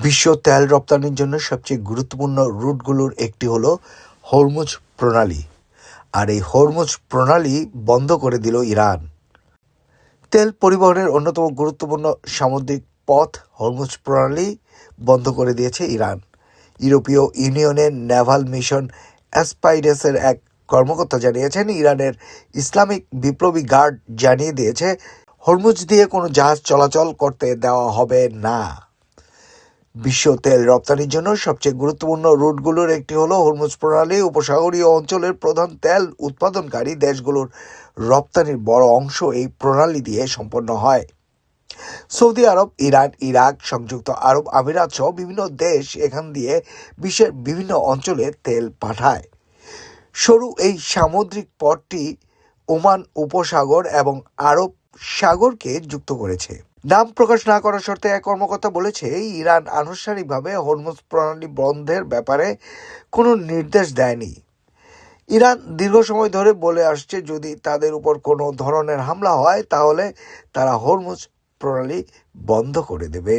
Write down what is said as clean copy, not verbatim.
বিশ্ব তেল রপ্তানির জন্য সবচেয়ে গুরুত্বপূর্ণ রুটগুলোর একটি হলো হরমুজ প্রণালী। আর এই হরমুজ প্রণালী বন্ধ করে দিল ইরান। তেল পরিবহনের অন্যতম গুরুত্বপূর্ণ সামুদ্রিক পথ হরমুজ প্রণালী বন্ধ করে দিয়েছে ইরান। ইউরোপীয় ইউনিয়নের নেভাল মিশন অ্যাসপাইডাসের এক কর্মকর্তা জানিয়েছেন, ইরানের ইসলামিক বিপ্লবী গার্ড জানিয়ে দিয়েছে হরমুজ দিয়ে কোনো জাহাজ চলাচল করতে দেওয়া হবে না। বিশ্ব তেল রপ্তানির জন্য সবচেয়ে গুরুত্বপূর্ণ রুটগুলোর একটি হলো হরমুজ প্রণালী। উপসাগরীয় অঞ্চলের প্রধান তেল উৎপাদনকারী দেশগুলোর রপ্তানির বড় অংশ এই প্রণালী দিয়ে সম্পন্ন হয়। সৌদি আরব, ইরান, ইরাক, সংযুক্ত আরব আমিরাত সহ বিভিন্ন দেশ এখান দিয়ে বিশ্বের বিভিন্ন অঞ্চলে তেল পাঠায়। সরু এই সামুদ্রিক পথটি ওমান উপসাগর এবং আরব সাগরকে যুক্ত করেছে। নাম প্রকাশ না করার শর্তে এক কর্মকর্তা বলেছে, ইরান আনুষ্ঠানিকভাবে হরমুজ প্রণালী বন্ধের ব্যাপারে কোনো নির্দেশ দেয়নি। ইরান দীর্ঘ সময় ধরে বলে আসছে, যদি তাদের উপর কোনো ধরনের হামলা হয় তাহলে তারা হরমুজ প্রণালী বন্ধ করে দেবে।